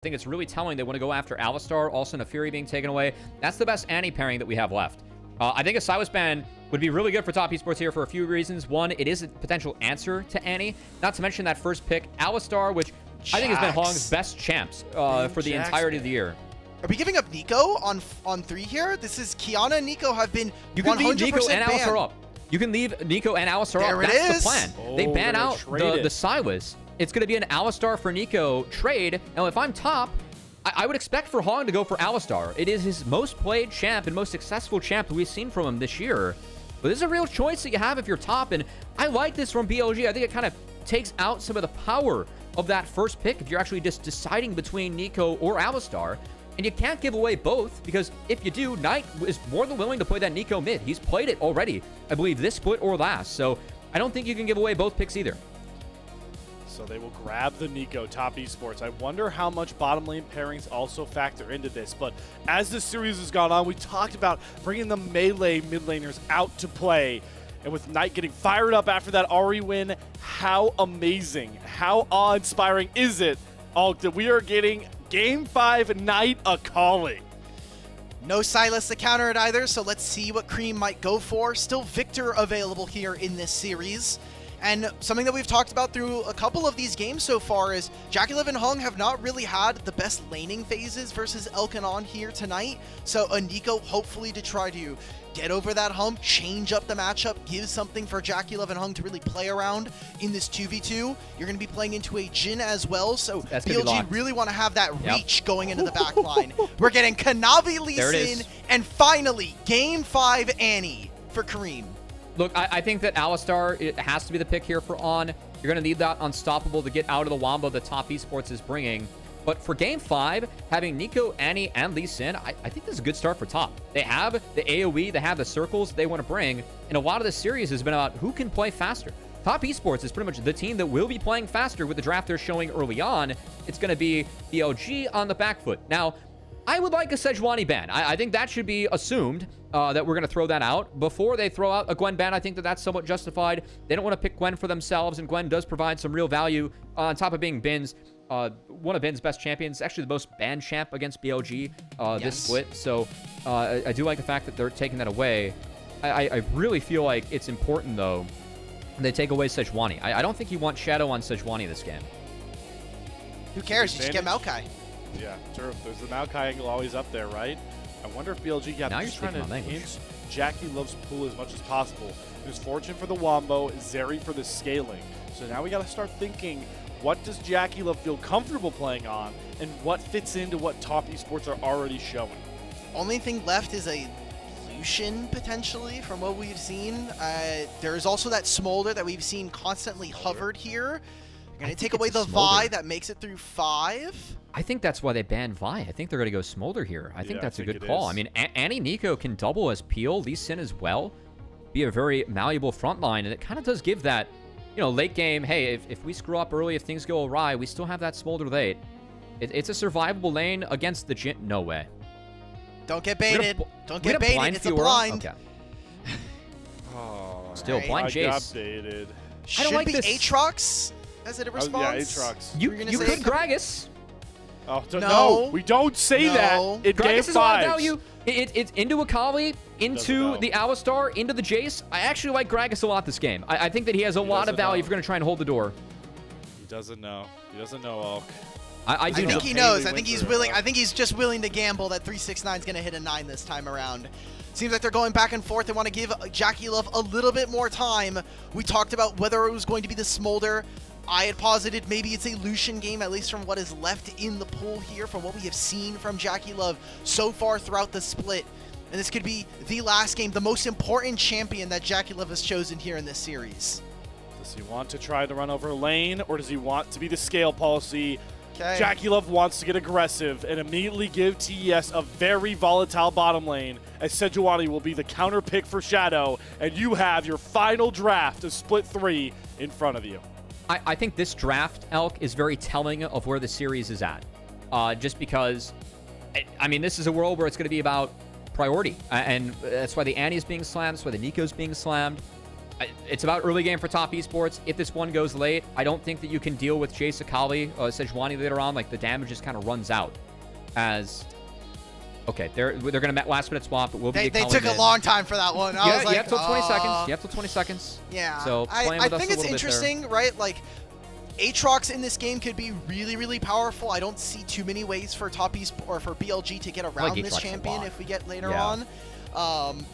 I think it's really telling they want to go after Alistar, also Nefiri being taken away. That's the best Annie pairing that we have left. I think a Silas ban would be really good for top esports here for a few reasons. One, it is a potential answer to Annie. Not to mention that first pick, Alistar, which I think has been Hong's best champs for the entirety of the year. Are we giving up Nico on 3 here? This is Kiana and Nico have been 100% You can leave Nico and banned. Alistar up. You can leave Nico and Alistar There up. it That's is. the plan. Oh, They ban they're out traded. the Silas. It's going to be an Alistar for Nico trade. Now, if I'm top, I would expect for Hong to go for Alistar. It is his most played champ and most successful champ that we've seen from him this year. But this is a real choice that you have if you're top, and I like this from BLG. I think it kind of takes out some of the power of that first pick if you're actually just deciding between Nico or Alistar. And you can't give away both, because if you do, Knight is more than willing to play that Nico mid. He's played it already, I believe, this split or last. So I don't think you can give away both picks either. So they will grab the Nico top esports. I wonder how much bottom lane pairings also factor into this. But as the series has gone on, we talked about bringing the melee mid laners out to play. And with Knight getting fired up after that Ahri win, how amazing, how awe-inspiring is it, Alk, that we are getting Game 5 Knight a calling? No Silas to counter it either, so let's see what Creme might go for. Still Victor available here in this series. And something that we've talked about through a couple of these games so far is JackeyLove and Hong have not really had the best laning phases versus Elkanon here tonight. So a Nico hopefully to try to get over that hump, change up the matchup, give something for JackeyLove and Hong to really play around in this 2v2. You're going to be playing into a Jhin as well, so BLG really want to have that reach going into the back line. We're getting Kanavi, Lee Sin, and finally Game 5 Annie for Creme. Look, I think that Alistar, it has to be the pick here for On. You're going to need that Unstoppable to get out of the wombo that top esports is bringing. But for Game 5, having Nico, Annie, and Lee Sin, I think this is a good start for top. They have the AoE, they have the circles they want to bring, and a lot of the series has been about who can play faster. Top esports is pretty much the team that will be playing faster with the draft they're showing early on. It's going to be BLG on the back foot. Now, I would like a Sejuani ban. I think that should be assumed that we're going to throw that out. Before they throw out a Gwen ban, I think that that's somewhat justified. They don't want to pick Gwen for themselves, and Gwen does provide some real value on top of being Bin's. One of Bin's best champions, actually the most banned champ against BLG this split. So I do like the fact that they're taking that away. I really feel like it's important, though, they take away Sejuani. I don't think you want Shadow on Sejuani this game. Who cares? You just get Maokai. Yeah, true. There's the Maokai angle always up there, right? I wonder if BLG got just trying to pinch JackeyLove's pool as much as possible. There's Fortune for the Wombo, Zeri for the scaling. So now we got to start thinking, what does JackeyLove feel comfortable playing on, and what fits into what top esports are already showing? Only thing left is a Lucian, potentially, from what we've seen. There is also that Smolder that we've seen constantly hovered here. You're going to take away the Vi that makes it through 5. I think that's why they banned Vi. I think they're going to go Smolder here. I think that's a good call. I mean, Annie Nico can double as Peel, Lee Sin as well, be a very malleable front line, and it kind of does give that, you know, late game, hey, if we screw up early, if things go awry, we still have that Smolder late. It's a survivable lane against the Jhin. No way. Don't get baited. Don't get baited. It's a blind. Okay. Oh, still, blind Jace. I got baited. I don't like this. Aatrox as a response. Yeah, Aatrox. You could Gragas. Oh, no, we don't say that in Game 5. Is a lot of value. It's into Akali, into the Alistar, into the Jace. I actually like Gragas a lot this game. I think that he has a lot of value if you're going to try and hold the door. He doesn't know. He doesn't know, Alk. I think he knows. I think he's willing. I think he's just willing to gamble that 369 is going to hit a 9 this time around. Seems like they're going back and forth. They want to give JackeyLove a little bit more time. We talked about whether it was going to be the Smolder. I had posited maybe it's a Lucian game, at least from what is left in the pool here, from what we have seen from JackeyLove so far throughout the split. And this could be the last game, the most important champion that JackeyLove has chosen here in this series. Does he want to try to run over lane, or does he want to be the scale policy? Okay. JackeyLove wants to get aggressive and immediately give TES a very volatile bottom lane, as Sejuani will be the counter pick for Shadow, and you have your final draft of Split 3 in front of you. I think this draft, Elk, is very telling of where the series is at. Just because, I mean, this is a world where it's going to be about priority. And that's why the Annie is being slammed. That's why the Nico's being slammed. It's about early game for top esports. If this one goes late, I don't think that you can deal with Jace Akali, Sejuani later on. Like, the damage just kind of runs out. As okay, they're gonna last minute swap, but we'll be. They took a long time for that one. I was like, you have till 20 seconds. You have till 20 seconds. Yeah. So I think it's interesting, right? Like, Aatrox in this game could be really, really powerful. I don't see too many ways for top Esports or for BLG to get around this champion if we get later on.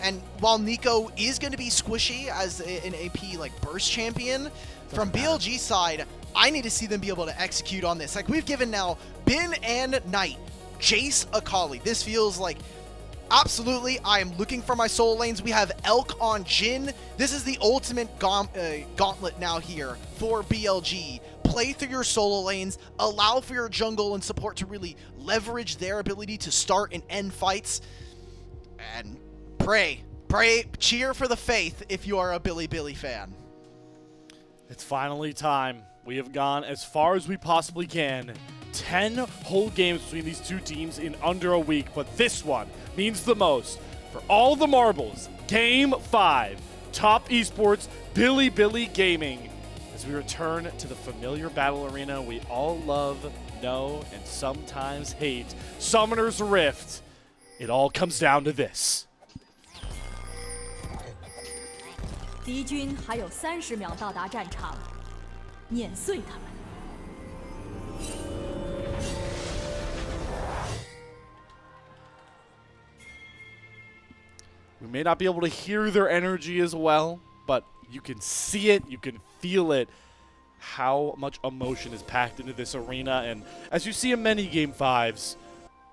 And while Nico is going to be squishy as an AP like burst champion, from BLG side, I need to see them be able to execute on this. Like, we've given now Bin and Knight, Jace, Akali. This feels like absolutely I am looking for my solo lanes. We have Elk on Jhin. This is the ultimate gauntlet now here for BLG. Play through your solo lanes, allow for your jungle and support to really leverage their ability to start and end fights, and pray, cheer for the faith if you are a Bilibili fan. It's finally time. We have gone as far as we possibly can. 10 whole games between these two teams in under a week, but this one means the most. For all the marbles, Game 5, Top Esports, Bilibili Gaming. As we return to the familiar battle arena we all love, know, and sometimes hate, Summoner's Rift. It all comes down to this. 敌军还有30秒到达战场，碾碎他们。 We may not be able to hear their energy as well, but you can see it, you can feel it, how much emotion is packed into this arena. And as you see in many Game 5s,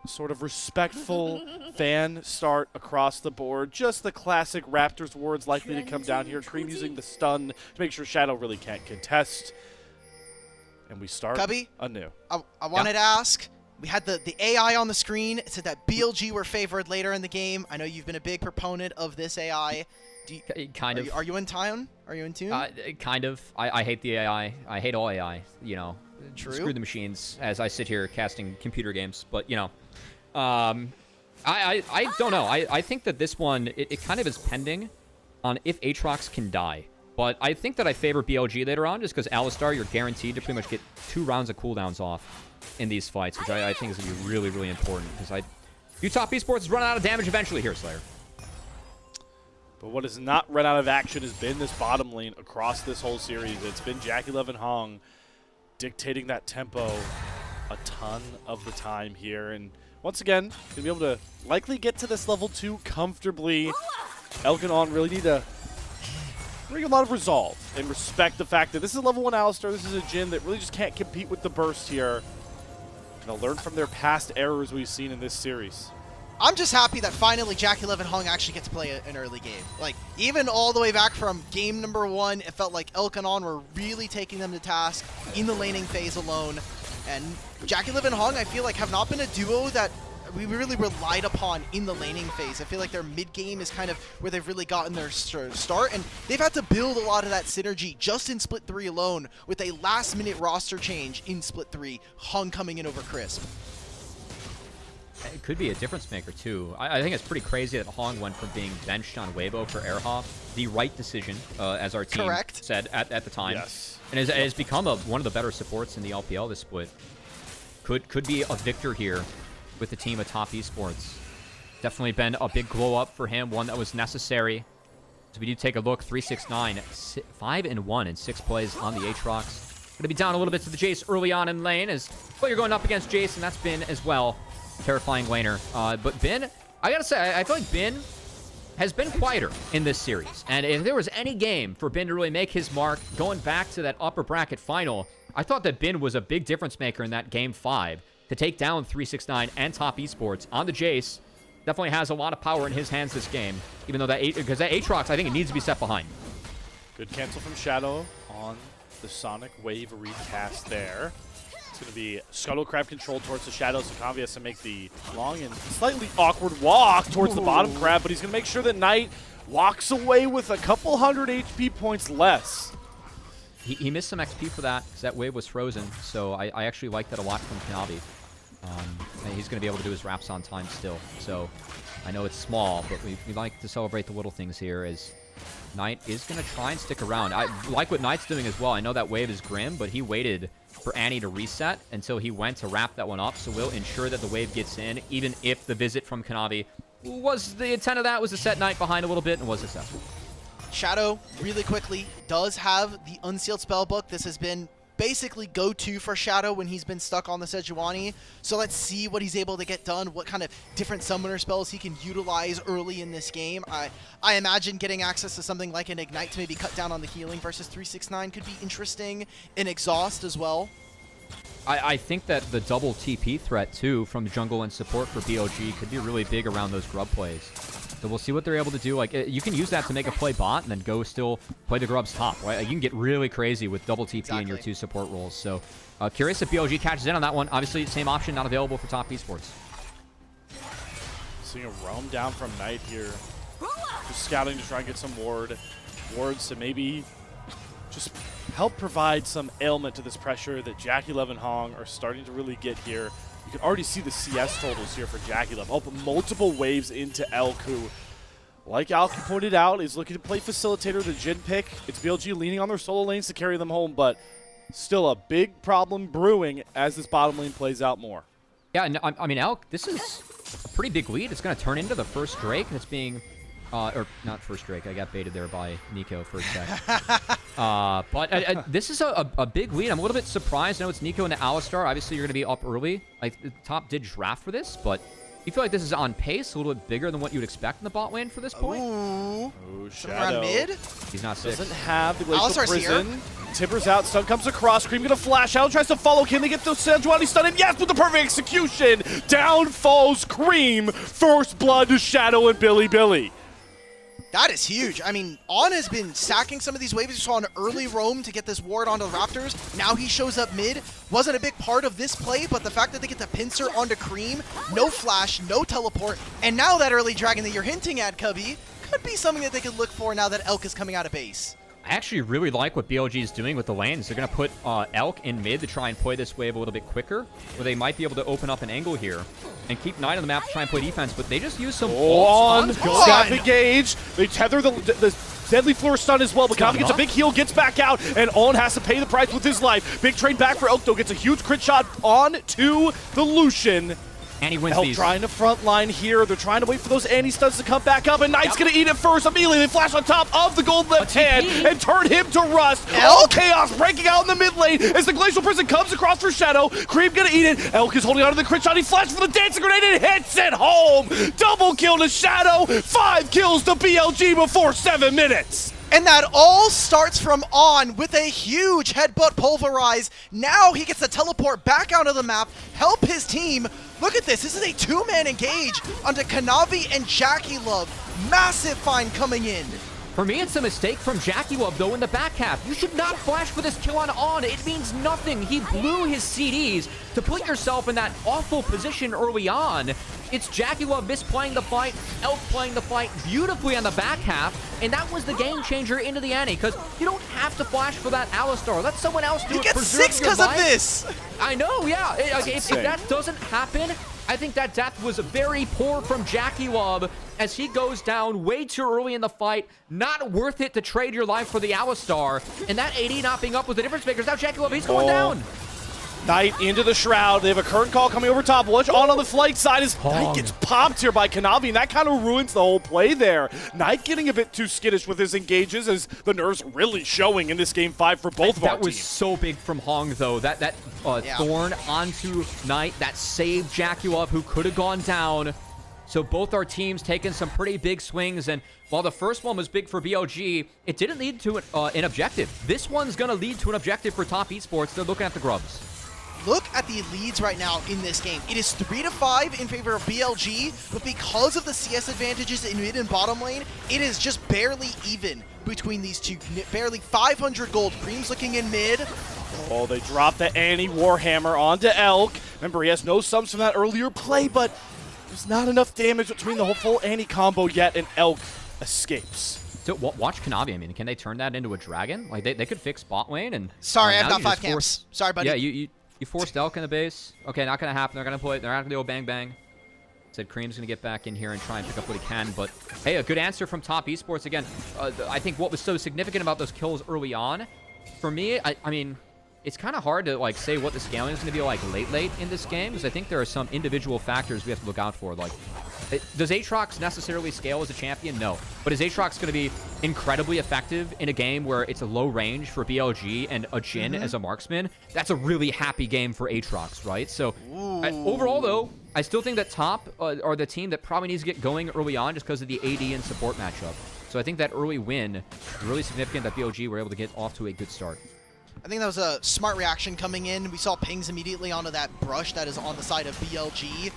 sort of respectful fan start across the board. Just the classic Raptors words likely to come down here. Creme using the stun to make sure Shadow really can't contest. And we start Cubby, anew. I wanted to ask, we had the AI on the screen. It said that BLG were favored later in the game. I know you've been a big proponent of this AI. Kind of. Are you in tune? Are you in tune? Kind of. I hate the AI. I hate all AI. You know, True. Screw the machines. As I sit here casting computer games, but you know, I don't know. I think that this one it kind of is pending on if Aatrox can die. But I think that I favor BLG later on, just because Alistar, you're guaranteed to pretty much get 2 rounds of cooldowns off in these fights, which I think is going to be really, really important. Because Top Esports is running out of damage eventually here, Slayer. But what has not run out of action has been this bottom lane across this whole series. It's been JackeyLove and Hong dictating that tempo a ton of the time here. And once again, going to be able to likely get to this level 2 comfortably. Elk and On really need to bring a lot of resolve and respect the fact that this is a level 1 Alistar. This is a Jhin that really just can't compete with the burst here. And they'll learn from their past errors we've seen in this series. I'm just happy that finally JackeyLove and Hong actually get to play an early game. Like, even all the way back from game number 1, it felt like Elk and On were really taking them to task in the laning phase alone. And JackeyLove and Hong, I feel like, have not been a duo that we really relied upon in the laning phase. I feel like their mid-game is kind of where they've really gotten their start, and they've had to build a lot of that synergy just in Split 3 alone with a last-minute roster change in Split 3, Hong coming in over Crisp. It could be a difference maker, too. I think it's pretty crazy that Hong went from being benched on Weibo for Airhoff. The right decision, as our team said at the time. Yes. And has become one of the better supports in the LPL this split. Could be a victor here with the team of Top Esports. Definitely been a big glow up for him, one that was necessary. So we do take a look, 369, 5-1 in 6 plays on the Aatrox. Gonna be down a little bit to the Jace early on in lane as you're going up against Jace, and that's Bin as well. Terrifying laner. But Bin, I gotta say, I feel like Bin has been quieter in this series. And if there was any game for Bin to really make his mark, going back to that upper bracket final, I thought that Bin was a big difference maker in that game 5 to take down 369 and Top Esports on the Jace. Definitely has a lot of power in his hands this game, even though because that Aatrox, I think it needs to be set behind. Good cancel from Shadow on the Sonic Wave recast there. It's going to be Scuttlecraft control towards the Shadow, so Kanavi has to make the long and slightly awkward walk towards the bottom crab, but he's going to make sure that Knight walks away with a couple hundred HP points less. He missed some XP for that because that wave was frozen, so I actually like that a lot from Kanavi. He's going to be able to do his wraps on time still. So I know it's small, but we like to celebrate the little things here as Knight is going to try and stick around. I like what Knight's doing as well. I know that wave is grim, but he waited for Annie to reset until he went to wrap that one up. So we'll ensure that the wave gets in, even if the visit from Kanavi was the intent of that was to set Knight behind a little bit and was successful. Shadow, really quickly, does have the Unsealed Spellbook. This has been basically go-to for Shadow when he's been stuck on the Sejuani. So let's see what he's able to get done, what kind of different summoner spells he can utilize early in this game. I imagine getting access to something like an Ignite to maybe cut down on the healing versus 369 could be interesting. An Exhaust as well. I think that the double TP threat, too, from jungle and support for BLG could be really big around those grub plays. So we'll see what they're able to do. Like, you can use that to make a play bot and then go still play the grubs top, right? Like, you can get really crazy with double TP in your 2 support roles. So curious if BLG catches in on that one. Obviously, same option, not available for top esports. Seeing a roam down from Knight here. Just scouting to try and get some wards to maybe just help provide some ailment to this pressure that JackeyLove and Hong are starting to really get here. You can already see the CS totals here for JackeyLove. Oh, but multiple waves into Elk, who, like Alki pointed out, is looking to play facilitator, the Jin pick. It's BLG leaning on their solo lanes to carry them home, but still a big problem brewing as this bottom lane plays out more. Yeah, and I mean, Elk, this is a pretty big lead. It's going to turn into the first Drake, and it's being... or not first Drake. I got baited there by Nico for a sec. But this is a big lead. I'm a little bit surprised. I know it's Nico and the Alistar. Obviously, you're going to be up early. Like, the top did draft for this, but you feel like this is on pace, a little bit bigger than what you'd expect in the bot lane for this point? Ooh. Shadow. Around mid? He's not sick. Doesn't have the Glacial Alistar's Prison. here. Timbers out, stun comes across, Creme gonna flash out, tries to follow, can they get the Sejuani stun in? Yes, with the perfect execution! Down falls Creme, first blood to Shadow and Bilibili. That is huge. I mean, On has been stacking some of these waves. You saw an early roam to get this ward onto the Raptors. Now he shows up mid. Wasn't a big part of this play, but the fact that they get the pincer onto Creme, no flash, no teleport, and now that early dragon that you're hinting at, Cubby, could be something that they could look for now that Elk is coming out of base. I actually really like what BLG is doing with the lanes. They're going to put Elk in mid to try and play this wave a little bit quicker, where they might be able to open up an angle here and keep Knight on the map to try and play defense, but they just use some on engage. They tether the Deadly Floor stun as well, but Kanavi gets a big heal, gets back out, and On has to pay the price with his life. Big trade back for Elk, though, gets a huge crit shot on to the Lucian. And he wins Elk these. trying to front line here. They're trying to wait for those Annie stuns to come back up, and Knight's going to eat it first. Immediately, they flash on top of the gold left hand and turn him to rust. All chaos breaking out in the mid lane as the Glacial Prison comes across for Shadow. Creme going to eat it. Elk is holding on to the crit shot. He flashes for the dancing grenade and hits it home. Double kill to Shadow. 5 kills to BLG before 7 minutes. And that all starts from On with a huge headbutt pulverize. Now he gets to teleport back onto the map, help his team. Look at this. This is a 2-man engage onto Kanavi and JackeyLove. Massive find coming in. For me, it's a mistake from JackeyLove, though, in the back half. You should not flash for this kill on. It means nothing. He blew his CDs to put yourself in that awful position early on. It's JackeyLove misplaying the fight, Elk playing the fight beautifully on the back half, and that was the game changer into the Annie, because you don't have to flash for that Alistar. Let someone else do it. He gets 6 because of this. I know, yeah. If that doesn't happen, I think that death was very poor from JackeyLove as he goes down way too early in the fight. Not worth it to trade your life for the Alistar. And that AD not being up with the difference makers. Now JackeyLove, he's going down. Knight into the Shroud. They have a current call coming over top. Watch on the flight side as Knight gets popped here by Kanavi, and that kind of ruins the whole play there. Knight getting a bit too skittish with his engages as the nerves really showing in this game 5 for both of our teams. That was so big from Hong, though. That Thorn onto Knight, that saved JackeyLove, who could have gone down. So both our teams taking some pretty big swings, and while the first one was big for BLG, it didn't lead to an objective. This one's going to lead to an objective for top esports. They're looking at the grubs. Look at the leads right now in this game. It is 3-5 in favor of BLG, but because of the CS advantages in mid and bottom lane, it is just barely even between these two. Barely 500 gold. Creme's looking in mid. Oh, they dropped the Annie Warhammer onto Elk. Remember, he has no subs from that earlier play, but there's not enough damage between the whole full Annie combo yet, and Elk escapes. So watch Kanavi. I mean, can they turn that into a dragon? Like, they could fix bot lane and... Sorry, I've got 5 camps. Sorry, buddy. Yeah, you forced Elk in the base. Okay, not gonna happen. They're not gonna go bang bang. Said Creme's going to get back in here and try and pick up what he can. But, hey, a good answer from Top Esports. Again, I think what was so significant about those kills early on, for me, I mean, it's kind of hard to, like, say what the scaling is going to be like late in this game, because I think there are some individual factors we have to look out for. Like, does Aatrox necessarily scale as a champion? No. But is Aatrox going to be incredibly effective in a game where it's a low range for BLG and a Jhin as a marksman? That's a really happy game for Aatrox, right? So, overall, though, I still think that Top are the team that probably needs to get going early on just because of the AD and support matchup. So I think that early win is really significant that BLG were able to get off to a good start. I think that was a smart reaction coming in. We saw pings immediately onto that brush that is on the side of BLG.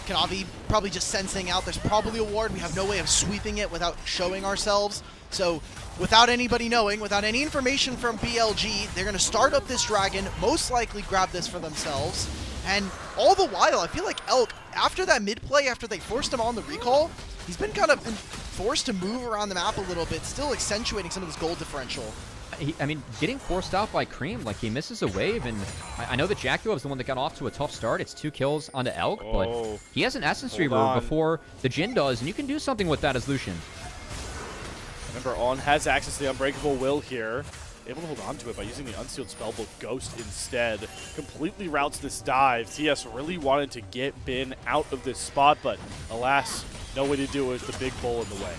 Kanavi probably just sensing out there's probably a ward. We have no way of sweeping it without showing ourselves. So without anybody knowing, without any information from BLG, they're going to start up this dragon, most likely grab this for themselves. And all the while, I feel like Elk, after that mid play, after they forced him on the recall, he's been kind of forced to move around the map a little bit, still accentuating some of this gold differential. I mean, getting forced out by Creme, like, he misses a wave, and I know that JackeyLove is the one that got off to a tough start. It's 2 kills onto Elk, but he has an Essence Reaver before the Jhin does, and you can do something with that as Lucian. Remember, On has access to the Unbreakable Will here. Able to hold on to it by using the Unsealed Spellbook Ghost instead. Completely routes this dive. TS really wanted to get Bin out of this spot, but alas, no way to do it with the big bull in the way.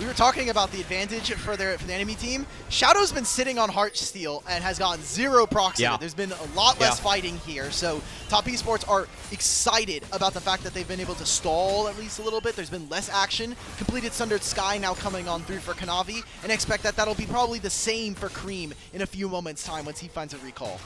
We were talking about the advantage for the enemy team. Shadow's been sitting on Heartsteel and has gotten 0 proxy. Yeah. There's been a lot less fighting here, so Top Esports are excited about the fact that they've been able to stall at least a little bit. There's been less action. Completed Sundered Sky now coming on through for Kanavi, and expect that that'll be probably the same for Creme in a few moments' time once he finds a recall.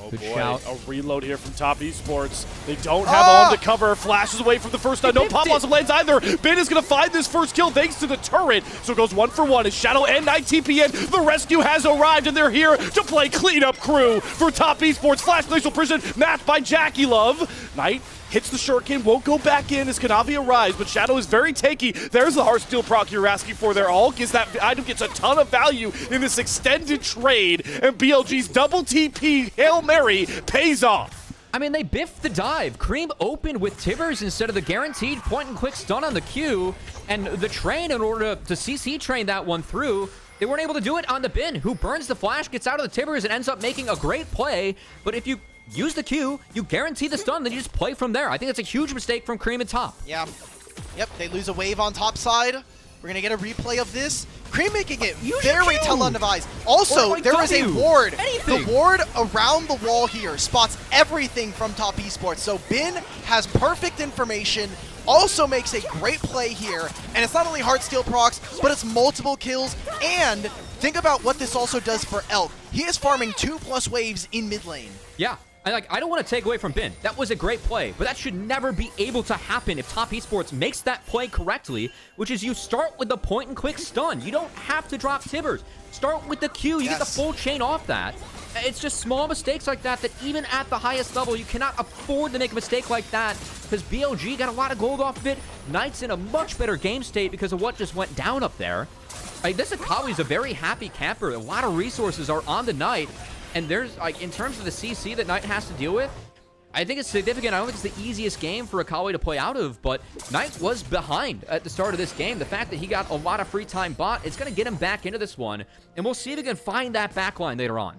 Oh Good boy, shout. a reload here from Top Esports. They don't have on to cover. Flashes away from the first stun. No pop on lanes either. Bin is going to find this first kill thanks to the turret. So it goes 1 for 1 as Shadow and Knight TP in. The rescue has arrived and they're here to play cleanup crew for Top Esports. Flash Glacial Prison matched by JackeyLove. Knight hits the shuriken, won't go back in as Kanavi arrives, but Shadow is very takey. There's the Heartsteel proc you're asking for there. Hulk is that item gets a ton of value in this extended trade, and BLG's double TP Hail Mary pays off. I mean, they biffed the dive. Creme opened with Tibbers instead of the guaranteed point-and-quick stun on the Q, and the train, in order to CC train that one through, they weren't able to do it on the Bin, who burns the flash, gets out of the Tibbers, and ends up making a great play. But if you use the Q, you guarantee the stun, then you just play from there. I think that's a huge mistake from Creme and Top. Yeah. Yep, they lose a wave on top side. We're going to get a replay of this. Creme making it very televised. Also, there is a ward. The ward around the wall here spots everything from Top Esports. So Bin has perfect information, also makes a great play here. And it's not only Heartsteel procs, but it's multiple kills. And think about what this also does for Elk. He is farming 2+ waves in mid lane. Yeah. I don't want to take away from Bin. That was a great play, but that should never be able to happen if Top Esports makes that play correctly, which is you start with the point-and-quick stun. You don't have to drop Tibbers. Start with the Q. You get the full chain off that. It's just small mistakes like that even at the highest level, you cannot afford to make a mistake like that because BLG got a lot of gold off of it. Knight's in a much better game state because of what just went down up there. Like, this Akawi's a very happy camper. A lot of resources are on the Knight. And there's, like, in terms of the CC that Knight has to deal with, I think it's significant. I don't think it's the easiest game for Akawi to play out of, but Knight was behind at the start of this game. The fact that he got a lot of free time bot, it's going to get him back into this one, and we'll see if he can find that backline later on.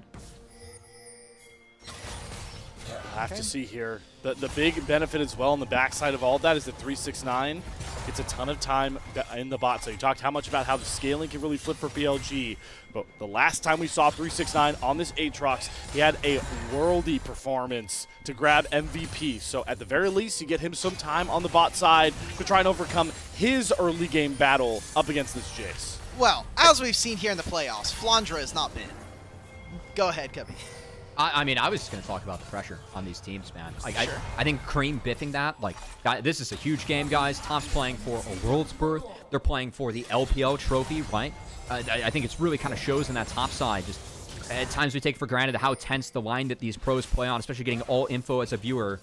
I have to see here. The big benefit as well on the backside of all that is that 369 gets a ton of time in the bot. So you talked how much about how the scaling can really flip for BLG, but the last time we saw 369 on this Aatrox, he had a worldy performance to grab MVP. So at the very least, you get him some time on the bot side to try and overcome his early game battle up against this Jace. Well, as we've seen here in the playoffs, Flandra has not been. Go ahead, Cubby. I mean, I was just going to talk about the pressure on these teams, man. I think Creme biffing that, like, this is a huge game, guys. Top's playing for a World's Birth. They're playing for the LPL trophy, right? I think it's really kind of shows in that top side. Just at times we take for granted how tense the line that these pros play on, especially getting all info as a viewer.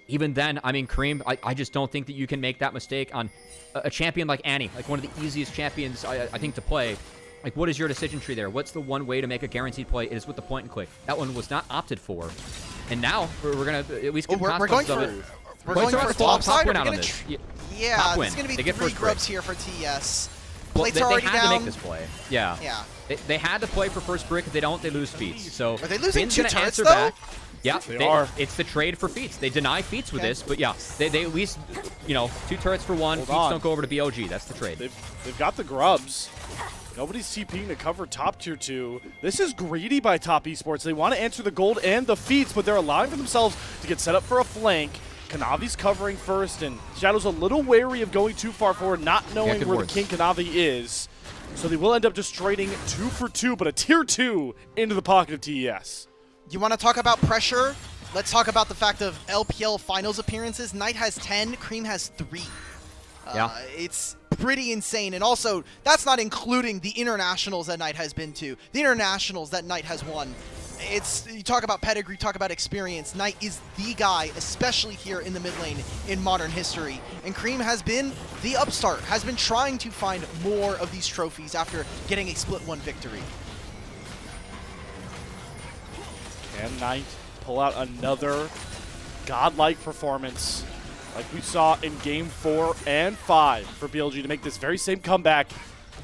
Even then, I mean, Creme, I just don't think that you can make that mistake on a champion like Annie, like one of the easiest champions, I think, to play. Like, what is your decision tree there? What's the one way to make a guaranteed play? It is with the point and click. That one was not opted for. And now we're going to at least get we're going for We're Points going are for on the wall. top side. Top win Are out we on gonna this. Yeah, Top this win. is going to They be get 3 first grubs break. here for TES. Well, Plates they are already had down. to make this play. Yeah. Yeah. They had to play for first brick. If they don't, they lose feats. So Are they losing Fin's 2 gonna turrets, answer though? back. Yeah, They are. It's the trade for feats. They deny feats with Okay. this, but yeah, they at least, 2 turrets for 1. Hold Feats on. don't go over to BLG. That's the trade. They've got the grubs. Nobody's TPing to cover top tier 2. This is greedy by Top Esports. They want to answer the gold and the feats, but they're allowing for themselves to get set up for a flank. Kanavi's covering first, and Shadow's a little wary of going too far forward, not knowing good where words. the King Kanavi is. So they will end up just trading 2 for 2, but a tier 2 into the pocket of TES. You want to talk about pressure? Let's talk about the fact of LPL finals appearances. Knight has 10, Creme has 3. Yeah. It's pretty insane. And also, that's not including the internationals that Knight has been to, the internationals that Knight has won. You talk about pedigree, talk about experience. Knight is the guy, especially here in the mid lane in modern history. And Creme has been the upstart, has been trying to find more of these trophies after getting a split 1 victory. Can Knight pull out another godlike performance like we saw in Game 4 and 5 for BLG to make this very same comeback?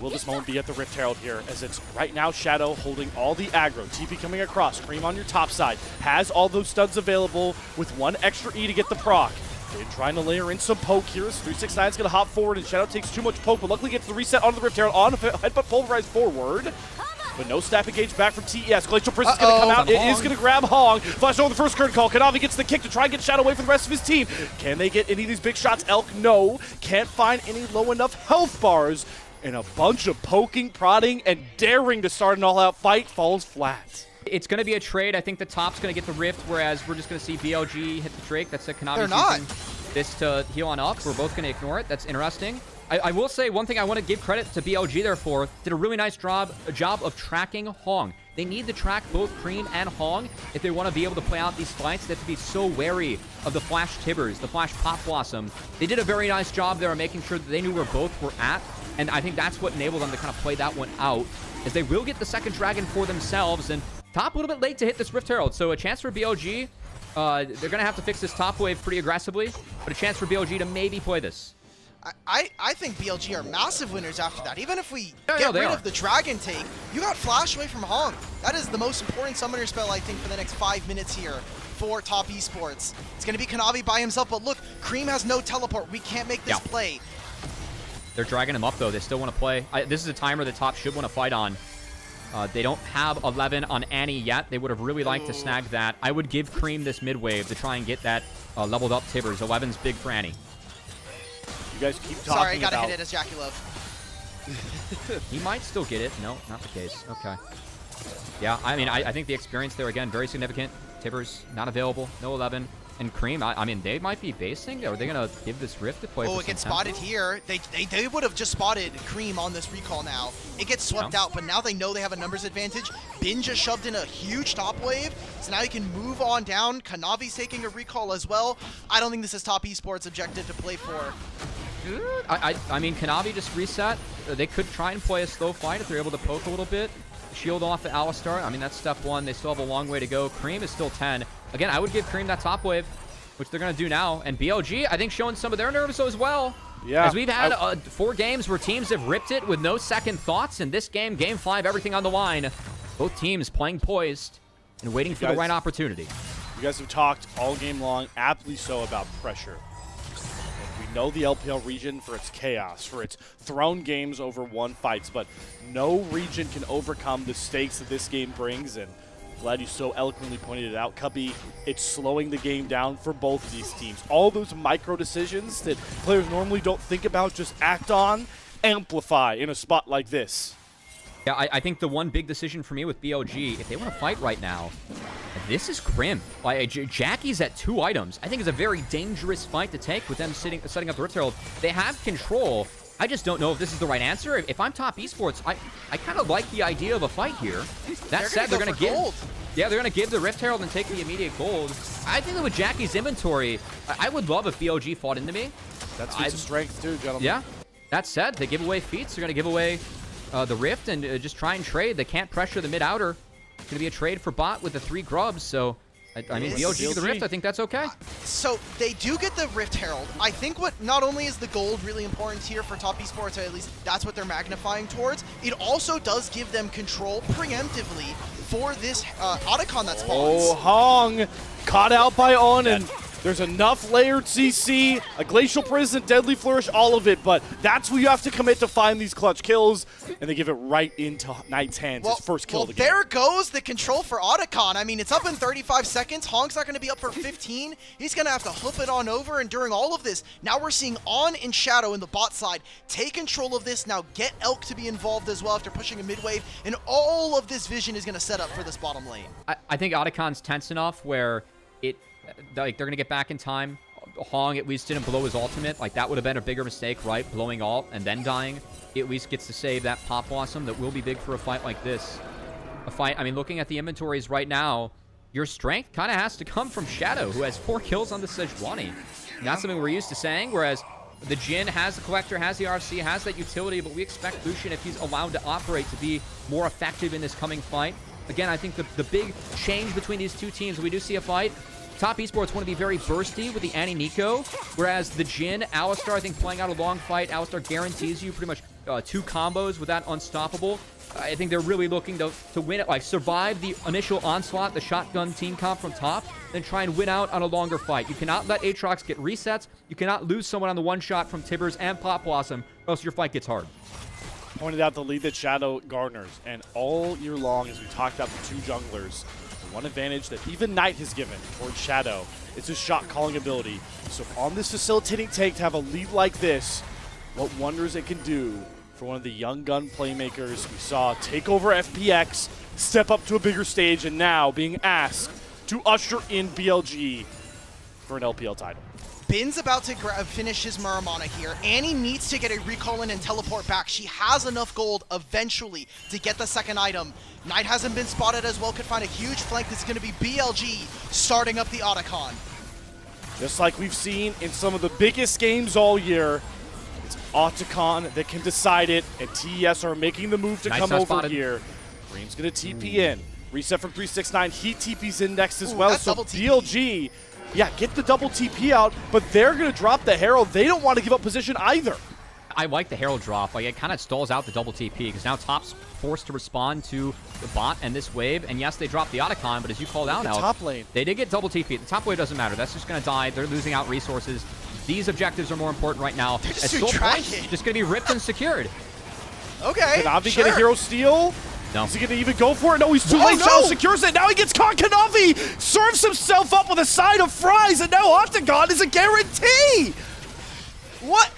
Will this moment be at the Rift Herald here, as it's right now Shadow holding all the aggro. TP coming across, Creme on your top side, has all those studs available with 1 extra E to get the proc. They're trying to layer in some poke here. 369's going to hop forward, and Shadow takes too much poke, but luckily gets the reset onto the Rift Herald on headbutt pulverized forward. But no staff engage back from TES. Glacial Prison's going to come out. It is going to grab Hong. Flash over the first curtain call. Kanavi gets the kick to try and get Shadow away from the rest of his team. Can they get any of these big shots? Elk, no. Can't find any low enough health bars. And a bunch of poking, prodding, and daring to start an all-out fight falls flat. It's going to be a trade. I think the top's going to get the Rift, whereas we're just going to see BLG hit the Drake. That's a Kanavi. They're not. Using this to heal on up. We're both going to ignore it. That's interesting. I will say one thing I want to give credit to BLG there for. Did a really nice job of tracking Hong. They need to track both Creme and Hong if they want to be able to play out these fights. They have to be so wary of the Flash Tibbers, the Flash Pop Blossom. They did a very nice job there of making sure that they knew where both were at. And I think that's what enabled them to kind of play that one out, as they will get the second dragon for themselves. And top a little bit late to hit this Rift Herald, so a chance for BLG. They're going to have to fix this top wave pretty aggressively, but a chance for BLG to maybe play this. I think BLG are massive winners after that. Even if we Yeah, get they rid are. of the Dragon take, you got Flash away from Hong. That is the most important summoner spell, I think, for the next 5 minutes here for Top Esports. It's going to be Kanavi by himself, but look, Creme has no teleport. We can't make this play. They're dragging him up, though. They still want to play. This is a timer the top should want to fight on. They don't have 11 on Annie yet. They would have really liked to snag that. I would give Creme this mid wave to try and get that leveled up Tibbers. 11's big for Annie. You guys keep talking Sorry, I gotta about... hit it as JackeyLove. He might still get it. No, not the case. Okay. Yeah, I mean, I think the experience there, again, very significant. Tibbers, not available. No 11. And Creme, I mean, they might be basing. Are they going to give this Rift to play for Oh, it gets some tempo? spotted here. They would have just spotted Creme on this recall now. It gets swept out, but now they know they have a numbers advantage. Bin just shoved in a huge top wave, so now you can move on down. Kanavi's taking a recall as well. I don't think this is Top Esports' objective to play for. I mean, Kanavi just reset. They could try and play a slow fight if they're able to poke a little bit. Shield off the Alistar. I mean, that's step 1. They still have a long way to go. Creme is still 10. Again, I would give Creme that top wave, which they're going to do now. And BLG, I think, showing some of their nerves as well. Yeah. As we've had 4 games where teams have ripped it with no second thoughts. In this game, Game 5, everything on the line. Both teams playing poised and waiting for the right opportunity. You guys have talked all game long, aptly so, about pressure. We know the LPL region for its chaos, for its thrown games over 1 fights, but no region can overcome the stakes that this game brings, and glad you so eloquently pointed it out, Cubby. It's slowing the game down for both of these teams. All those micro decisions that players normally don't think about, just act on, amplify in a spot like this. Yeah, I think the one big decision for me with BLG, if they want to fight right now, this is grim. Jackie's at 2 items. I think it's a very dangerous fight to take with them setting up the Rift Herald. They have control. I just don't know if this is the right answer. If I'm Top Esports, I kind of like the idea of a fight here. That said, they're going to give gold. Yeah, they're going to give the Rift Herald and take the immediate gold. I think that with Jackie's inventory, I would love if BLG fought into me. That's feats of strength too, gentlemen. Yeah. That said, they give away feats. They're going to give away the Rift and just try and trade. They can't pressure the mid-outer. It's going to be a trade for bot with the 3 grubs, so I mean, BLG get the Rift, I think that's okay. So they do get the Rift Herald. I think what not only is the gold really important here for top esports, or at least that's what they're magnifying towards, it also does give them control preemptively for this Otacon that spawns. Oh, Hong caught out by On, and there's enough layered CC, a Glacial Prison, Deadly Flourish, all of it, but that's where you have to commit to find these clutch kills, and they give it right into Knight's hands, his first kill of the game. There goes the control for Otacon. I mean, it's up in 35 seconds. Hong's not going to be up for 15. He's going to have to hoof it on over, and during all of this, now we're seeing On and Shadow in the bot side take control of this, now get Elk to be involved as well after pushing a mid-wave, and all of this vision is going to set up for this bottom lane. I think Otacon's tense enough where like they're gonna get back in time. Hong at least didn't blow his ultimate. Like that would have been a bigger mistake, right? Blowing ult and then dying. He at least gets to save that Pop Blossom that will be big for a fight like this. I mean, looking at the inventories right now, your strength kind of has to come from Shadow, who has 4 kills on the Sejuani. Not something we're used to saying, whereas the Jhin has the Collector, has the RC, has that utility, but we expect Lucian, if he's allowed to operate, to be more effective in this coming fight. Again, I think the big change between these two teams, we do see a fight. Top Esports want to be very bursty with the Annie Nico, whereas the Jhin, Alistar, I think playing out a long fight, Alistar guarantees you pretty much 2 combos with that Unstoppable. I think they're really looking to win it, like survive the initial onslaught, the shotgun team comp from top, then try and win out on a longer fight. You cannot let Aatrox get resets. You cannot lose someone on the one shot from Tibbers and Pop Blossom, or else your fight gets hard. Pointed out the lead that Shadow garners, and all year long, as we talked about the 2 junglers, one advantage that even Knight has given towards Shadow is his shot calling ability. So on this facilitating take to have a lead like this, what wonders it can do for one of the young gun playmakers we saw take over FPX, step up to a bigger stage, and now being asked to usher in BLG for an LPL title. Bin's about to finish his Muramana here. Annie needs to get a recall in and teleport back. She has enough gold eventually to get the second item. Knight hasn't been spotted as well, could find a huge flank. This is going to be BLG starting up the Otacon. Just like we've seen in some of the biggest games all year, it's Otacon that can decide it, and TES are making the move to come over here. Creme's going to TP in. Reset from 369. He TP's in next as well, so BLG... Yeah, get the double TP out, but they're going to drop the Herald. They don't want to give up position either. I like the Herald drop. Like, it kind of stalls out the double TP, because now top's forced to respond to the bot and this wave. And yes, they dropped the Otacon, but as you called out, top lane, they did get double TP. The top wave doesn't matter. That's just going to die. They're losing out resources. These objectives are more important right now. They're just just going to be ripped and secured. Okay, Kanavi get a hero steal? No. Is he going to even go for it? No, he's too late. Shadow secures it. Now he gets caught. Kanavi serves himself up with a side of fries, and now Octagon is a guarantee. What?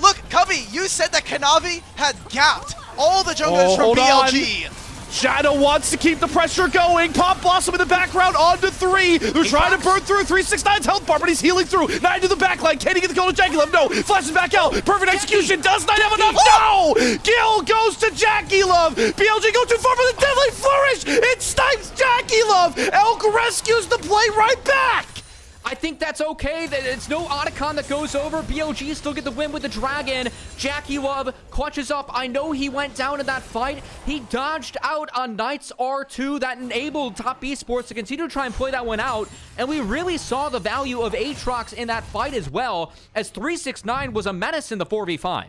Look, Cubby, you said that Kanavi had gapped all the junglers from BLG. Shadow wants to keep the pressure going. Pop Blossom in the background on to 3. They're trying to burn through 369's health bar, but he's healing through. 9 to the backline. Can he get the kill to JackeyLove? No. Flashes back out. Perfect execution. Does Knight have enough? No! Kill goes to JackeyLove. BLG go too far for the Deadly Flourish. It snipes JackeyLove. Elk rescues the play right back. I think that's okay. It's no Otacon that goes over. BLG still get the win with the Dragon. JackeyLove clutches up. I know he went down in that fight. He dodged out on Knight's R2 that enabled Top Esports to continue to try and play that one out. And we really saw the value of Aatrox in that fight as well, as 369 was a menace in the 4v5.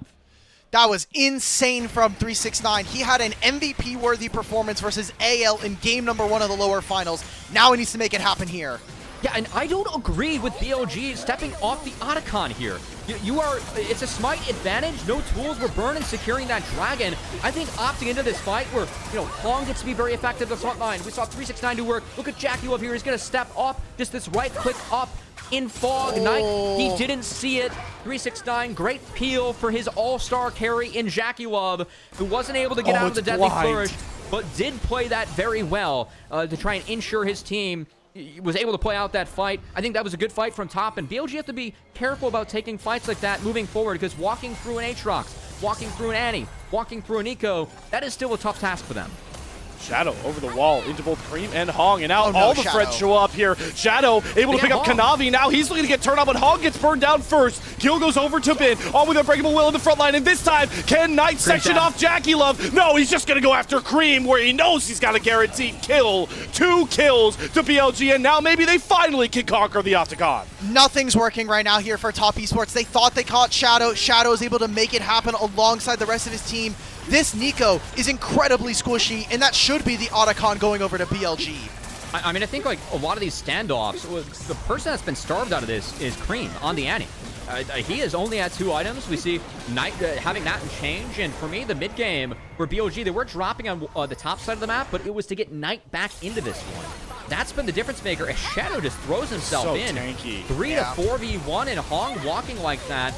That was insane from 369. He had an MVP-worthy performance versus AL in game number 1 of the lower finals. Now he needs to make it happen here. Yeah, and I don't agree with BLG stepping off the Otacon here. It's a smite advantage. No tools were burned in securing that Dragon. I think opting into this fight where, Hong gets to be very effective at the front line. We saw 369 do work. Look at JackeyLove here. He's going to step up, just this right click up in Fog. Knight, he didn't see it. 369, great peel for his all-star carry in JackeyLove, who wasn't able to get out of the Deadly Flourish, but did play that very well to try and ensure his team was able to play out that fight. I think that was a good fight from top, and BLG have to be careful about taking fights like that moving forward, because walking through an Aatrox, walking through an Annie, walking through an Nico, that is still a tough task for them. Shadow over the wall into both Creme and Hong, and now Oh, no, all the Shadow. threats show up here. Shadow able to pick up Hong. Kanavi. Now he's looking to get turned on, but Hong gets burned down first. Kill goes over to Bin, all with Unbreakable Will in the front line, and this time, can Knight section down. off JackeyLove? No, he's just gonna go after Creme, where he knows he's got a guaranteed kill. 2 kills to BLG, and now maybe they finally can conquer the Octagon. Nothing's working right now here for Top Esports. They thought they caught Shadow. Shadow is able to make it happen alongside the rest of his team. This Nico is incredibly squishy, and that should be the Otacon going over to BLG. I mean, I think like a lot of these standoffs, the person that's been starved out of this is Creme on the Annie. He is only at 2 items. We see Knight having that in change, and for me, the mid game for BLG, they were dropping on the top side of the map, but it was to get Knight back into this one. That's been the difference maker, as Shadow just throws himself So in. tanky. 3 to 4v1, and Hong walking like that.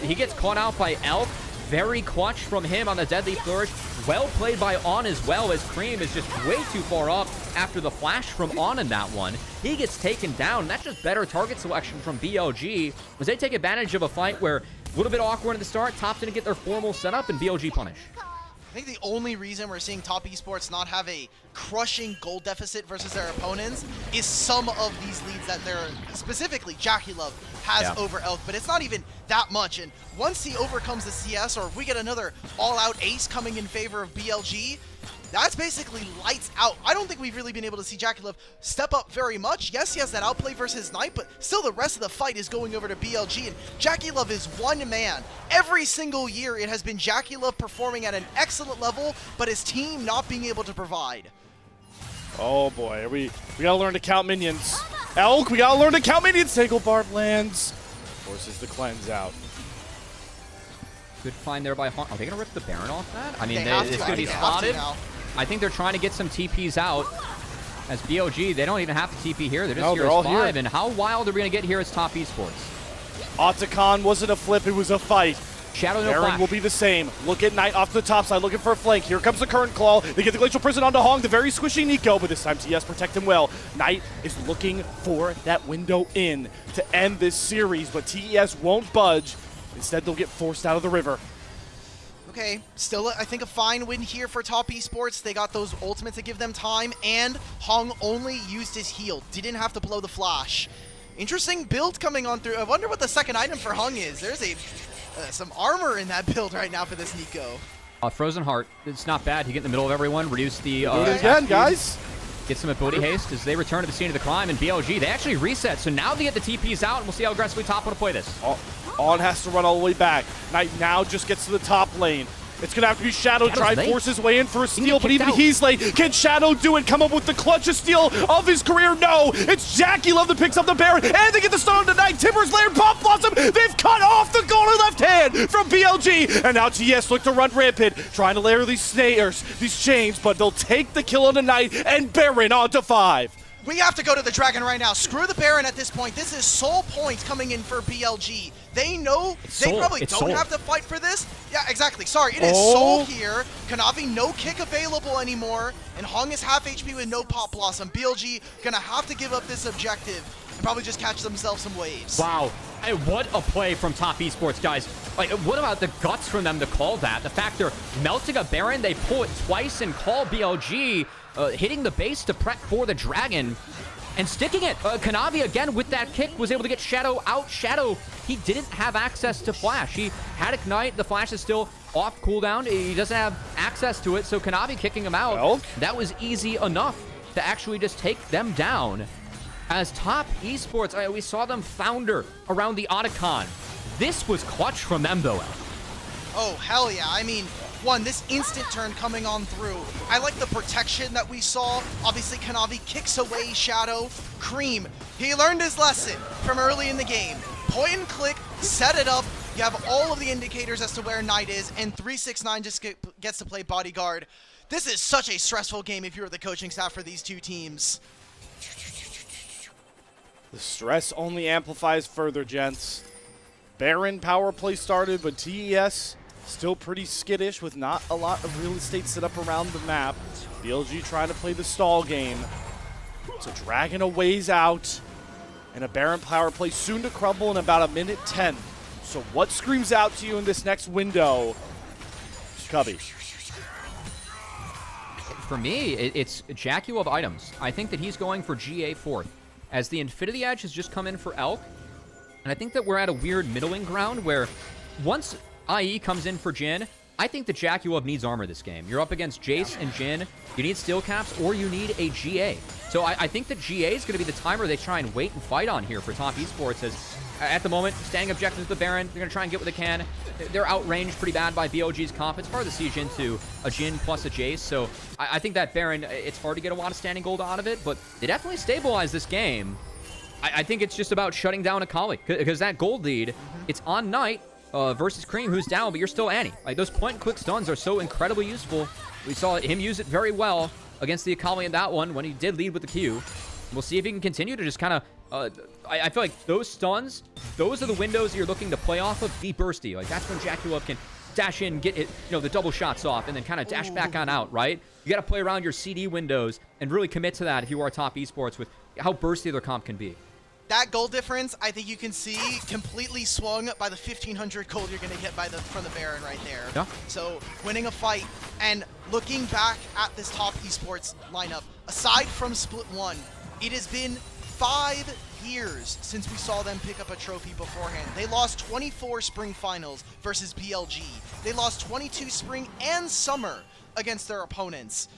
He gets caught out by Elk. Very clutch from him on the Deadly Flourish. Well played by On as well, as Creme is just way too far up after the flash from On in that one. He gets taken down. That's just better target selection from BLG, as they take advantage of a fight where a little bit awkward at the start. Top's going to get their formal setup, and BLG punish. I think the only reason we're seeing Top Esports not have a crushing goal deficit versus their opponents is some of these leads that they're, specifically JackeyLove has over Elk, but it's not even that much. And once he overcomes the CS, or if we get another all-out ace coming in favor of BLG, that's basically lights out. I don't think we've really been able to see JackeyLove step up very much. Yes, he has that outplay versus Knight, but still the rest of the fight is going over to BLG, and JackeyLove is one man. Every single year it has been JackeyLove performing at an excellent level, but his team not being able to provide. Oh boy, we gotta learn to count minions. Elk, we gotta learn to count minions. Tangle Barb lands, forces the cleanse out. Good find there by Hong. Are they going to rip the Baron off that? I mean, They have it's to. going to be They have to spotted. now. I think they're trying to get some TPs out. As BLG, they don't even have to TP here. They're just No, here they're as all 5. here. And how wild are we going to get here as Top Esports? Otacon wasn't a flip, it was a fight. Shadow no Baron flash. will be the same. Look at Knight off to the top side, looking for a flank. Here comes the current claw. They get the Glacial Prison onto Hong, the very squishy Nico, but this time TES protect him well. Knight is looking for that window in to end this series, but TES won't budge. Instead, they'll get forced out of the river. Okay, still I think a fine win here for Top Esports. They got those ultimates to give them time, and Hong only used his heal. Didn't have to blow the flash. Interesting build coming on through. I wonder what the second item for Hong is. There's a some armor in that build right now for this Nico. Frozen Heart. It's not bad. You get in the middle of everyone, reduce the Do it attack again, speed, guys. get some ability haste as they return to the scene of the crime. And BLG, they actually reset. So now they get the TPs out, and we'll see how aggressively Top want to play this. On has to run all the way back. Knight now just gets to the top lane. It's going to have to be Shadow Shadow's try and late. force his way in for a can steal, get but kicked even out. he's late. Can Shadow do it? Come up with the clutchest steal of his career? No! It's JackeyLove that picks up the Baron, and they get the stun on tonight. Timbers Lair, Pop Blossom, they've cut off the golden left hand from BLG, and now TES look to run rampant, trying to layer these snares, these chains, but they'll take the kill on tonight, and Baron on to 5. We have to go to the Dragon right now. Screw the Baron at this point. This is soul points coming in for BLG. They know they soul. probably It's don't soul. have to fight for this. Yeah, exactly. Sorry, it is soul here. Kanavi, no kick available anymore. And Hong is half HP with no Pop Blossom. BLG gonna have to give up this objective and probably just catch themselves some waves. Wow. Hey, what a play from Top Esports, guys. Like, what about the guts from them to call that? The fact they're melting a Baron, they pull it twice and call BLG, hitting the base to prep for the Dragon, and sticking it. Kanavi, again, with that kick, was able to get Shadow out. Shadow, he didn't have access to Flash. He had Ignite. The Flash is still off cooldown. He doesn't have access to it, so Kanavi kicking him out, Well, that was easy enough to actually just take them down. As Top Esports, we saw them founder around the Otacon. This was clutch from them, though. Oh, hell yeah. I mean, one, this instant turn coming on through. I like the protection that we saw. Obviously, Kanavi kicks away Shadow. Creme, he learned his lesson from early in the game. Point and click, set it up. You have all of the indicators as to where Knight is, and 369 just gets to play bodyguard. This is such a stressful game if you're the coaching staff for these two teams. the stress only amplifies further, gents. Baron power play started, but TES still pretty skittish with not a lot of real estate set up around the map. BLG trying to play the stall game. So Dragon a ways out, and a Baron power play soon to crumble in about 1:10. So what screams out to you in this next window? Cubby. for me, it's JackeyLove items. I think that he's going for GA 4th, as the Infinity Edge has just come in for Elk. And I think that we're at a weird middling ground where once IE comes in for Jhin, I think that JackeyLove needs armor this game. You're up against Jace and Jhin. You need steel caps or you need a GA. So I think that GA is going to be the timer they try and wait and fight on here for Top Esports, as at the moment, standing objectives with the Baron. They're going to try and get what they can. They're outranged pretty bad by BLG's comp. It's hard to siege into a Jhin plus a Jace. So I think that Baron, it's hard to get a lot of standing gold out of it, but they definitely stabilize this game. I think it's just about shutting down a Kali, because that gold lead, it's on Knight versus Creme, who's down, but you're still Annie. Like, those point-and-click stuns are so incredibly useful. We saw him use it very well against the Akali in that one when he did lead with the Q. We'll see if he can continue to just kind of... I feel like those stuns, those are the windows that you're looking to play off of. Be bursty. Like, that's when JackeyLove can dash in, get it, the double shots off, and then kind of dash back on out, right? You got to play around your CD windows and really commit to that if you are Top Esports with how bursty their comp can be. That gold difference, I think you can see, completely swung by the 1,500 gold you're going to get from the Baron right there. Yeah. So, winning a fight, and looking back at this Top Esports lineup, aside from Split 1, it has been 5 years since we saw them pick up a trophy beforehand. They lost 24 Spring Finals versus BLG. They lost 22 Spring and Summer against their opponents.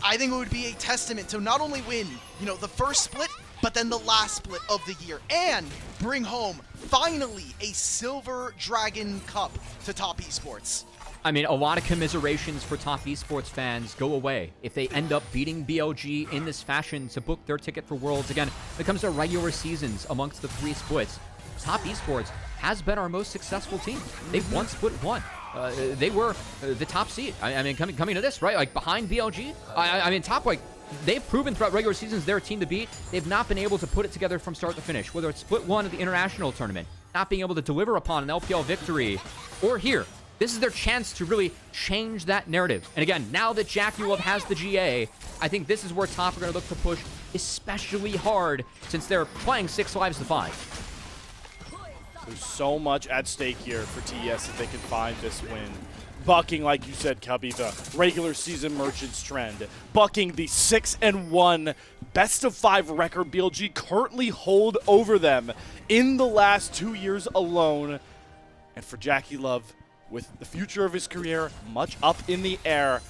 I think it would be a testament to not only win, the first split, but then the last split of the year, and bring home, finally, a Silver Dragon Cup to Top Esports. I mean, a lot of commiserations for Top Esports fans go away if they end up beating BLG in this fashion to book their ticket for Worlds. Again, when it comes to regular seasons amongst the 3 splits, Top Esports has been our most successful team. They've won Split 1. They were the top seed. I mean, coming to this, right? Like, behind BLG, I mean, top, like, they've proven throughout regular seasons they're a team to beat. They've not been able to put it together from start to finish, whether it's Split 1 of the international tournament, not being able to deliver upon an LPL victory, or here. This is their chance to really change that narrative. And again, now that JackeyLove has the GA, I think this is where Top are going to look to push especially hard, since they're playing 6 lives to 5. There's so much at stake here for TES if they can find this win. Bucking, like you said, Cubby, the regular season Merchants trend. Bucking the 6-1 best-of-5 record BLG currently hold over them in the last 2 years alone. And for JackeyLove, with the future of his career much up in the air,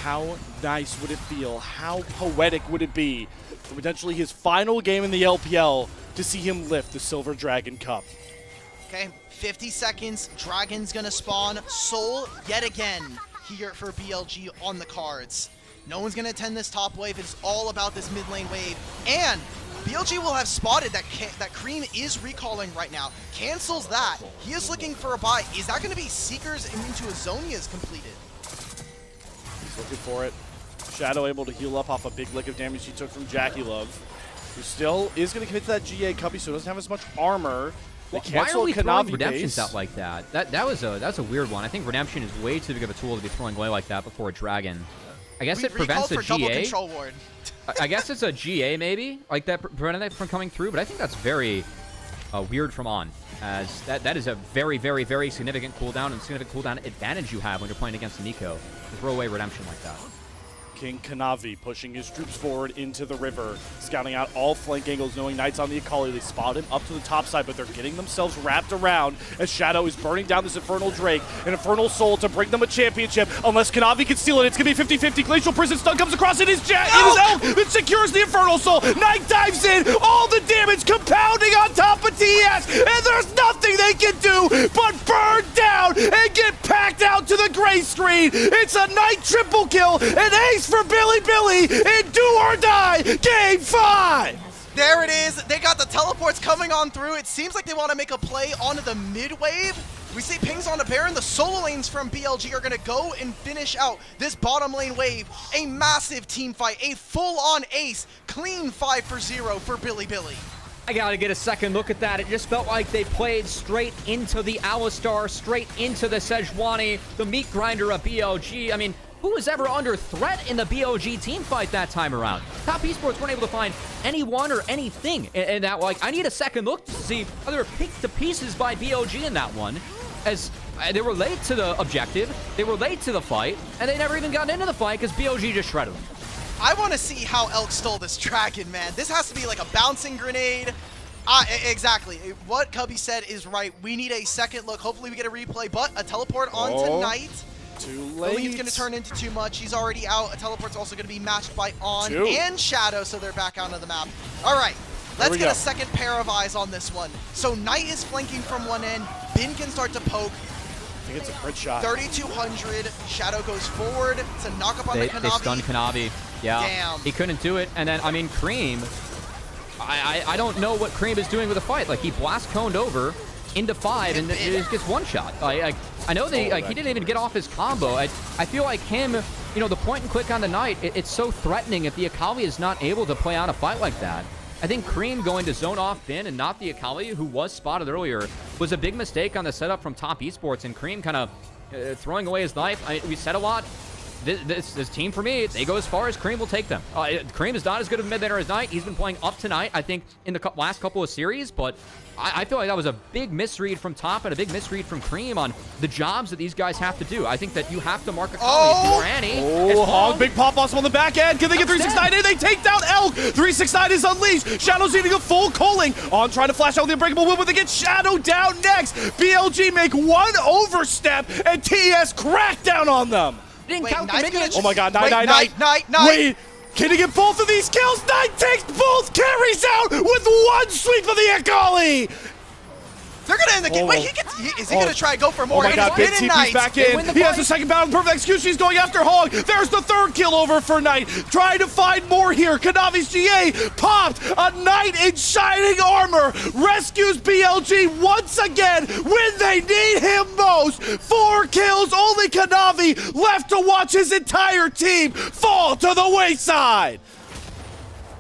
how nice would it feel? How poetic would it be for potentially his final game in the LPL to see him lift the Silver Dragon Cup? Okay, 50 seconds, Dragon's gonna spawn, Soul yet again here for BLG on the cards. No one's gonna attend this top wave, it's all about this mid lane wave, and BLG will have spotted that Creme is recalling right now. Cancels that, he is looking for a buy. Is that gonna be Seekers into a Zonia's completed? He's looking for it. Shadow able to heal up off a big lick of damage he took from JackeyLove, who still is gonna commit to that GA Cubby, so doesn't have as much armor. Why are we throwing Kanavi Redemptions base out like that? That's a weird one. I think Redemption is way too big of a tool to be throwing away like that before a Dragon. I guess it prevents a GA. Double control ward. I guess it's a GA maybe, like that prevented that from coming through, but I think that's very weird from On, as that is a very, very, very significant cooldown and significant cooldown advantage you have when you're playing against Nico to throw away Redemption like that. King Kanavi pushing his troops forward into the river, scouting out all flank angles, knowing Knight's on the Akali. They spot him up to the top side, but they're getting themselves wrapped around as Shadow is burning down this Infernal Drake, an Infernal Soul to bring them a championship. Unless Kanavi can steal it, it's going to be 50-50. Glacial Prison stun comes across, it is Elk that secures the Infernal Soul. Knight dives in, all the damage compounding on top of TES, and there's nothing they can do but burn down and get packed out to the gray screen. It's a Knight triple kill, an ace for Bilibili in do or die Game 5. There it is. They got the teleports coming on through. It seems like they want to make a play onto the mid wave. We see pings on the Baron. The solo lanes from BLG are going to go and finish out this bottom lane wave. A massive team fight, a full-on ace, clean 5-0 for Bilibili. I gotta get a second look at that. It just felt like they played straight into the Alistar, straight into the Sejuani, the meat grinder of BLG. I mean, who was ever under threat in the BLG team fight that time around? Top Esports weren't able to find anyone or anything in that. Like, I need a second look to see how they were picked to pieces by BLG in that one. as they were late to the objective, they were late to the fight, and they never even got into the fight because BLG just shredded them. I want to see how Elk stole this dragon, man. This has to be like a bouncing grenade. Exactly. What Cubby said is right. We need a second look. Hopefully we get a replay, but a teleport on tonight. Too late. Believe going to turn into too much. He's already out. A teleport's also going to be matched by On and Shadow, so they're back onto the map. All right. Let's get a second pair of eyes on this one. So Knight is flanking from one end. Bin can start to poke. I think it's a crit shot. 3,200. Shadow goes forward to knock up on the Kanavi. They stunned Kanavi. Yeah. Damn. He couldn't do it. And then, I mean, Creme, I don't know what Creme is doing with the fight. Like, he blast coned over into 5 and it just gets one shot. I know he didn't even get off his combo. I feel like him, you know, the point and click on the Knight, it's so threatening if the Akali is not able to play out a fight like that. I think Creme going to zone off Bin and not the Akali, who was spotted earlier, was a big mistake on the setup from Top Esports, and Creme kind of throwing away his life. We said a lot. This team, for me, they go as far as Creme will take them. Creme is not as good of a mid laner as Knight. He's been playing up tonight, I think, in the last couple of series, but I feel like that was a big misread from Top and a big misread from Creme on the jobs that these guys have to do. I think that you have to mark Akali if you're Annie. Oh, Hog, big pop awesome on the back end. Can they get 369 in? They take down Elk. 369 is unleashed. Shadow's eating a full culling. On trying to flash out with the Unbreakable Will, but they get Shadow down next. BLG make one overstep, and TES crack down on them. Didn't count the minions. Oh my god, Knight. Wait, can he get both of these kills? Knight takes both carries out with one sweep of the Akali. They're going to end the game. Wait, is he going to try and go for more? Oh my god, Big TP's back in. He has the second battle. Perfect execution. He's going after Hog. There's the third kill over for Knight. Trying to find more here. Kanavi's GA popped. A Knight in shining armor rescues BLG once again when they need him most. 4 kills. Only Kanavi left to watch his entire team fall to the wayside.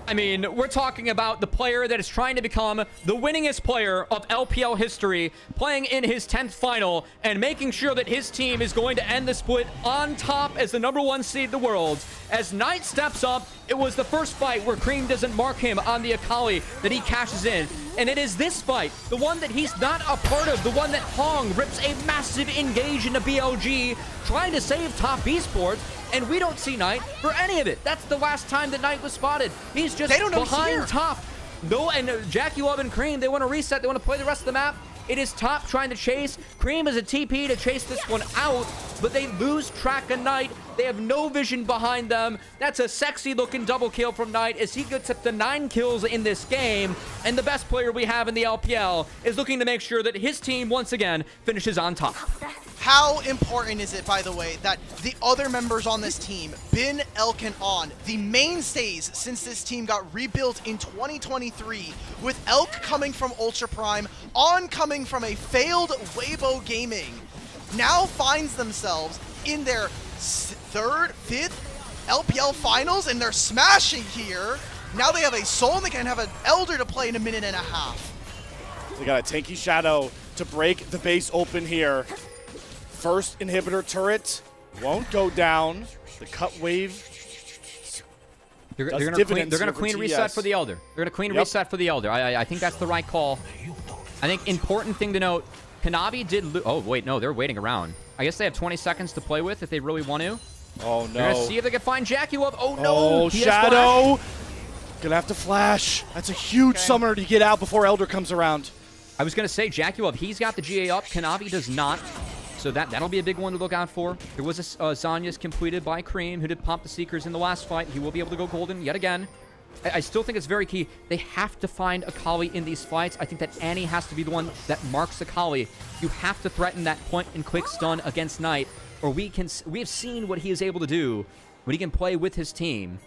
I mean, we're talking about the player that is trying to become the winningest player of LPL history, playing in his 10th final, and making sure that his team is going to end the split on top as the #1 seed in the world. As Knight steps up, it was the first fight where Creme doesn't mark him on the Akali that he cashes in. And it is this fight, the one that he's not a part of, the one that Hong rips a massive engage into BLG, trying to save Top Esports. And we don't see Knight for any of it. That's the last time that Knight was spotted. He's just behind Top. No, and JackeyLove and Creme, they want to reset. They want to play the rest of the map. It is Top trying to chase. Creme is a TP to chase this one out, but they lose track of Knight. They have no vision behind them. That's a sexy-looking double kill from Knight as he gets up to 9 kills in this game. And the best player we have in the LPL is looking to make sure that his team, once again, finishes on top. How important is it, by the way, that the other members on this team, Bin, Elk, and On, the mainstays since this team got rebuilt in 2023, with Elk coming from Ultra Prime, On coming from a failed Weibo Gaming, now finds themselves in their 3rd, 5th LPL finals, and they're smashing here. Now they have a Soul, and they can have an Elder to play in a minute and a half. They got a tanky Shadow to break the base open here. First inhibitor turret won't go down. The cut wave. They're gonna clean reset for the Elder. They're gonna clean reset for the Elder. I think that's the right call. I think important thing to note, Kanavi did oh wait, no, they're waiting around. I guess they have 20 seconds to play with if they really want to. Oh no. They're gonna see if they can find JackeyLove. Oh no. Oh, Shadow. Gonna have to flash. That's a huge summoner to get out before Elder comes around. I was gonna say JackeyLove, he's got the GA up. Kanavi does not. So that'll be a big one to look out for. There was a Zhonya's completed by Creme, who did pop the Seekers in the last fight. He will be able to go golden yet again. I still think it's very key. They have to find Akali in these fights. I think that Annie has to be the one that marks Akali. You have to threaten that point-and-click stun against Knight, or we have seen what he is able to do when he can play with his team.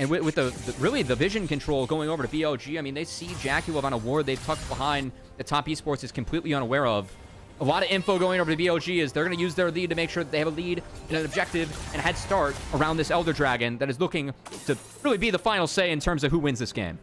And with really the vision control going over to BLG, I mean, they see JackeyLove on a ward they've tucked behind that Top Esports is completely unaware of. A lot of info going over to BLG is they're going to use their lead to make sure that they have a lead and an objective and a head start around this Elder Dragon that is looking to really be the final say in terms of who wins this game.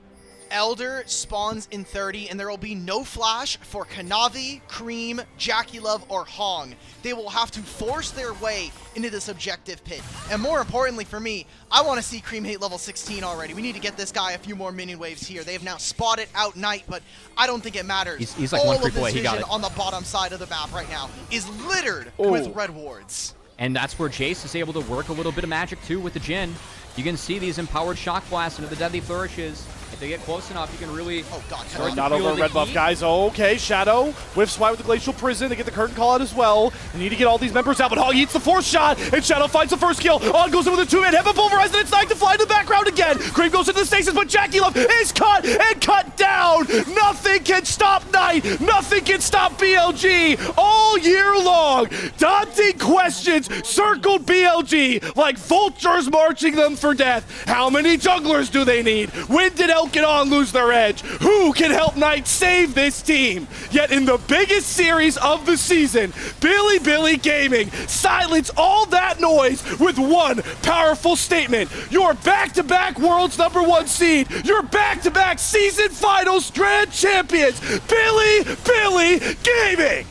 Elder spawns in 30, and there will be no flash for Kanavi, Creme, JackeyLove, or Hong. They will have to force their way into this objective pit. And more importantly for me, I want to see Creme hit level 16 already. We need to get this guy a few more minion waves here. They have now spotted out Knight, but I don't think it matters. He's like all one of creep this away. He got vision it. on the bottom side of the map right now is littered with red wards. And that's where Jace is able to work a little bit of magic too with the Jhin. You can see these empowered shock blasts into the deadly flourishes. If they get close enough, you can really start to Not feel over the red buff, heat. guys. Okay, Shadow whiffs wide with the Glacial Prison to get the curtain call out as well. They need to get all these members out, but Hog eats the fourth shot, and Shadow finds the first kill. On goes in with a two-man head, but pulverized, and it's Knight to fly in the background again. Creme goes into the stasis, but JackeyLove is cut and cut down. Nothing can stop Knight. Nothing can stop BLG all year long. Daunting questions circled BLG like vultures marching them for death. How many junglers do they need? When did Elk and On lose their edge? Who can help Knight save this team? Yet in the biggest series of the season, Bilibili Gaming silence all that noise with one powerful statement. You're back-to-back world's #1 seed. You're back-to-back season finals grand champions. Bilibili Gaming.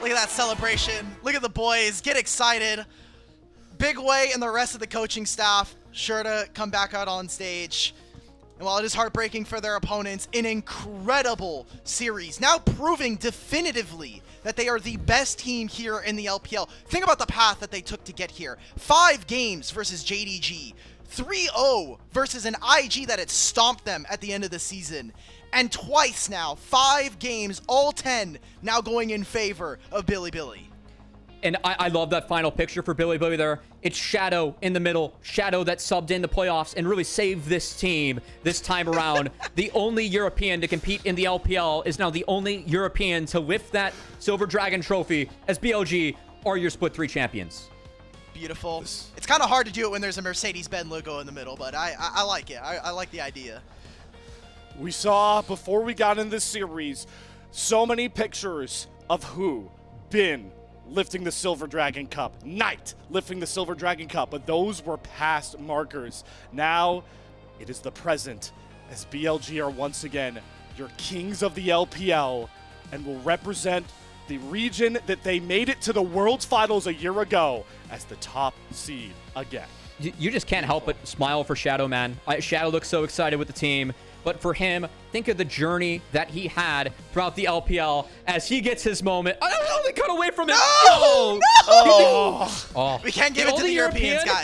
Look at that celebration. Look at the boys. Get excited. Big Way and the rest of the coaching staff sure to come back out on stage. And while it is heartbreaking for their opponents, an incredible series, now proving definitively that they are the best team here in the LPL. Think about the path that they took to get here. 5 games versus JDG, 3-0 versus an IG that had stomped them at the end of the season, and twice now, 5 games, all 10 now going in favor of Bilibili. And I love that final picture for Bilibili there. It's Shadow in the middle. Shadow that subbed in the playoffs and really saved this team this time around. The only European to compete in the LPL is now the only European to lift that Silver Dragon trophy as BLG are your split 3 champions. Beautiful. It's kind of hard to do it when there's a Mercedes-Benz logo in the middle, but I like it. I like the idea. We saw, before we got in this series, so many pictures of who been lifting the Silver Dragon Cup, Knight lifting the Silver Dragon Cup, but those were past markers. Now, it is the present, as BLG are once again your kings of the LPL and will represent the region that they made it to the World's Finals a year ago as the top seed again. You just can't help but smile for Shadow, man. Shadow looks so excited with the team. But for him, think of the journey that he had throughout the LPL as he gets his moment. Oh, they cut away from him. No! Oh. We can't give it to the Europeans, guys.